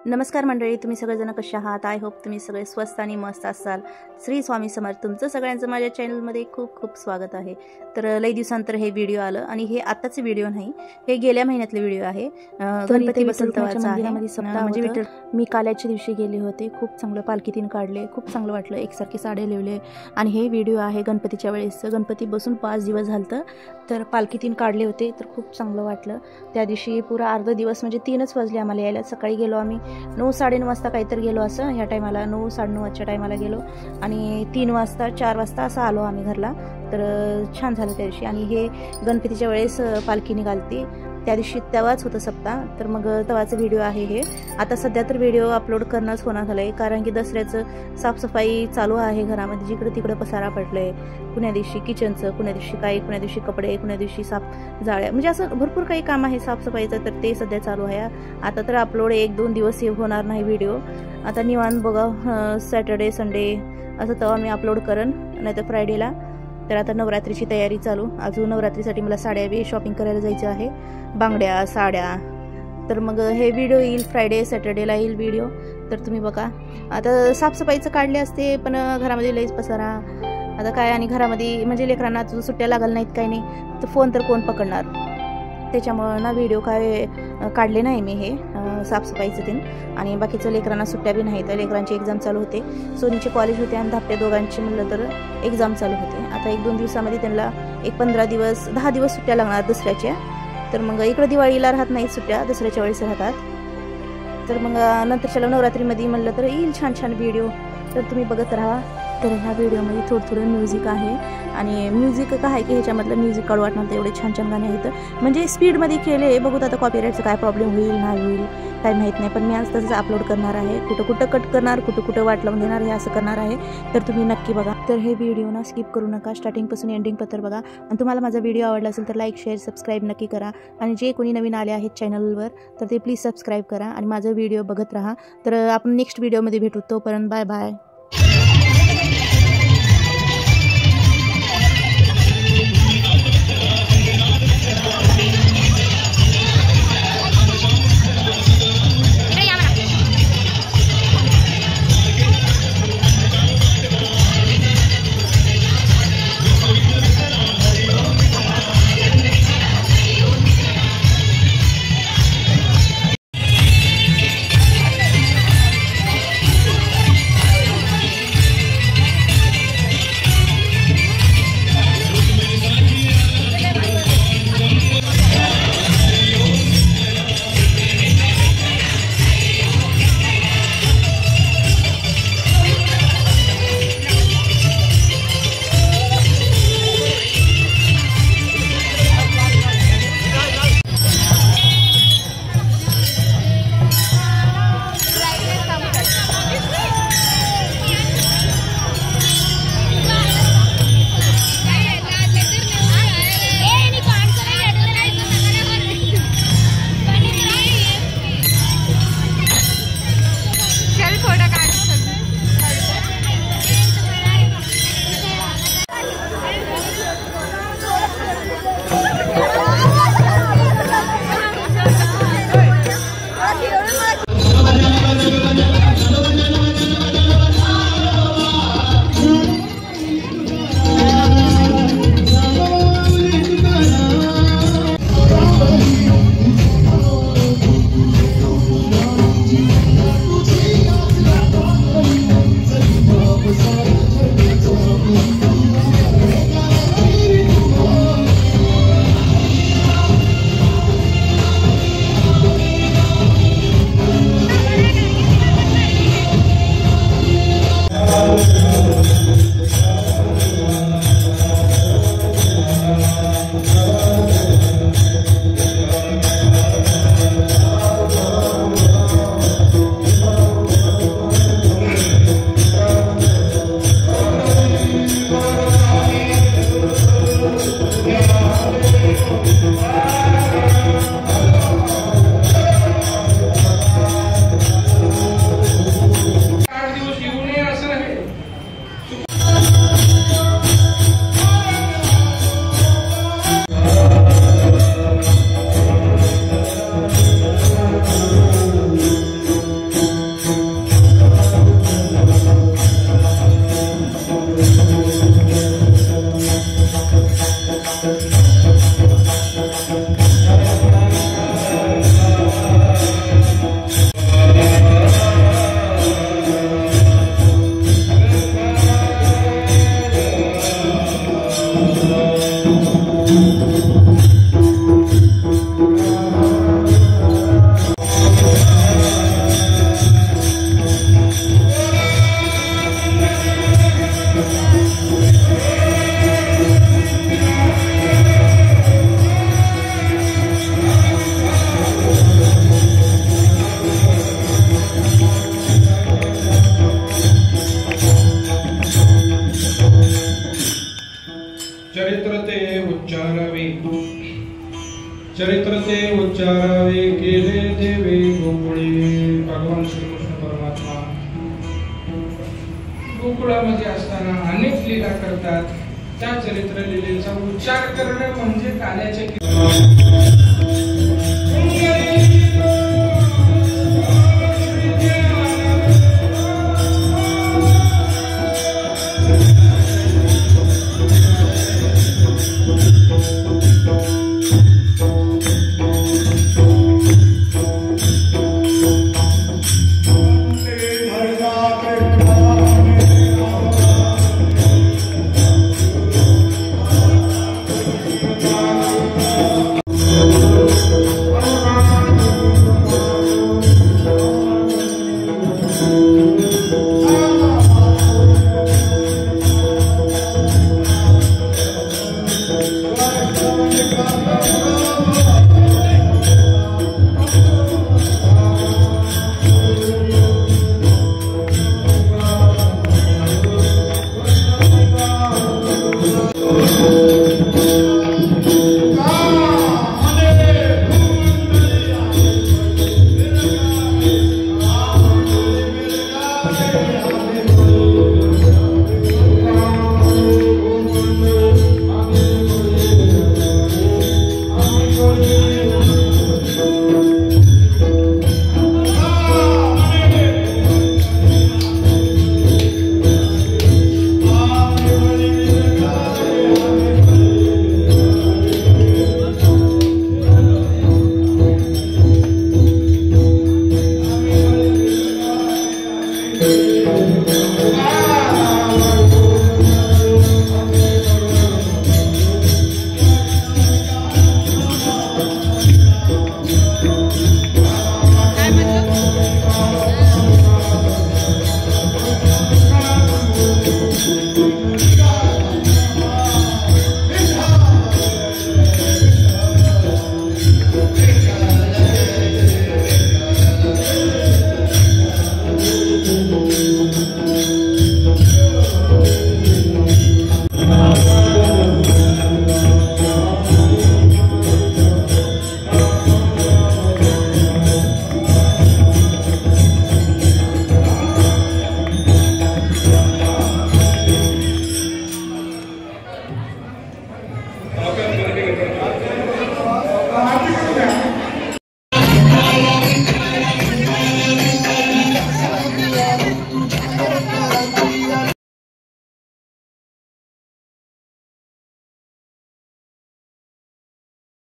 नमस्कार मंडळी, तुम्ही सगळेजण कशा आहात? आय होप तुम्ही सगळे स्वस्त आणि मस्त असाल। श्री स्वामी समर्थ। तुमचं सगळ्यांचं माझ्या चॅनलमध्ये खूप खूप स्वागत आहे। तर लई दिवसांतर हे व्हिडिओ आलं आणि हे आताचे व्हिडिओ नाही, हे गेल्या महिन्यातले व्हिडिओ आहे। गणपती बसंतवाचा मंदिरामध्ये सप्ताह म्हणजे मी काल्याच्या दिवशी गेले होते। खूप चांगलं पालखीतीन काढले, खूप चांगलं वाटलं, एकसारखे साडे लिवले आणि हे व्हिडिओ आहे गणपतीच्या वेळेस। गणपती बसून 5 दिवस झालतं, तर पालखीतीन काढले होते, तर खूप चांगलं वाटलं। त्या दिवशी पुरा अर्धा दिवस म्हणजे 3च वाजले आम्हाला यायला। सकाळी गेलो आम्ही 9-9:30 वाजता काहीतरी गेलो, असं ह्या टायमाला 9-9:30च्या टायमाला गेलो आणि 3 वाजता 4 वाजता असं आलो आम्ही घरला। तर छान झालं त्या दिवशी। आणि हे गणपतीच्या वेळेस पालखी निघालती त्या दिवशी, तेव्हाच होतं सप्ताह। तर मग तेव्हाचं व्हिडिओ आहे हे। आता सध्या तर व्हिडिओ अपलोड करणंच होणार झालंय, कारण की दसऱ्याचं साफसफाई चालू आहे घरामध्ये। जिकडे तिकडे पसारा पडलंय, कुण्या दिवशी किचनचं, कुण्या दिवशी काही, कुण्या दिवशी कपडे, कुण्या दिवशी साफ जाळ्या, म्हणजे असं भरपूर काही काम आहे साफसफाईचं, तर ते सध्या चालू आहे। आता तर अपलोड 1-2 दिवस होणार नाही व्हिडिओ। आता निवांत बघा, सॅटर्डे संडे असं तेव्हा मी अपलोड करेन, नाही तर फ्रायडेला। तर आता नवरात्रीची तयारी चालू। अजून नवरात्रीसाठी मला साड्या बी शॉपिंग करायला जायचं आहे, बांगड्या, साड्या। तर मग हे व्हिडिओ येईल फ्रायडे सॅटर्डेला येईल व्हिडिओ, तर तुम्ही बघा। आता साफसफाईचं काढले असते, पण घरामध्ये लईच पसारा आता काय, आणि घरामध्ये म्हणजे लेकरांना सुट्ट्या लागल नाहीत काही नाही, तर फोन तर कोण पकडणार, त्याच्यामुळं ना व्हिडिओ काय काढले नाही मी हे साफसफाईचं दिन। आणि बाकीचं लेकरांना सुट्ट्या बी नाही, तर लेकरांची एक्झाम चालू होते, सोनीचे कॉलेज होते आणि धाकट्या दोघांची म्हणलं तर एक्झाम चालू होते। आता 1-2 दिवसामध्ये त्यांना 15 दिवस 10 दिवस सुट्ट्या लागणार दसऱ्याच्या। तर मग इकडं दिवाळीला राहत नाही सुट्ट्या, दसऱ्याच्या वेळेस राहतात। तर मग नंतरच्या नवरात्रीमध्ये म्हणलं तर येईल छान छान व्हिडिओ, तर तुम्ही बघत राहा। तर ह्या व्हिडिओमध्ये थोडं म्युझिक आहे, आणि म्युझिक काय आहे की ह्याच्यामधलं म्युझिक काढू वाटणार, तर एवढे छान छान गाणे आहेत, म्हणजे स्पीडमध्ये केले। बघूत आता कॉपीराईटचं काय प्रॉब्लेम होईल नाही होईल काय माहीत नाही, पण मी आज तसंच अपलोड करणार आहे। कुठं कट करणार, कुठं वाट लावून देणार, हे असं करणार आहे, तर तुम्ही नक्की बघा। तर हे व्हिडिओ ना स्किप करू नका, स्टार्टिंगपासून एंडिंगपर्यंत बघा। आणि तुम्हाला माझा व्हिडिओ आवडला असेल तर लाईक शेअर सबस्क्राईब नक्की करा, आणि जे कोणी नवीन आले आहेत चॅनलवर तर ते प्लीज सबस्क्राईब करा आणि माझा व्हिडिओ बघत राहा। तर आपण नेक्स्ट व्हिडिओमध्ये भेटू, तोपर्यंत बाय बाय। गोकुळामध्ये असताना अनेक लीला करतात. त्या चरित्र लीलेचा उच्चार करणे म्हणजे काल्याच्या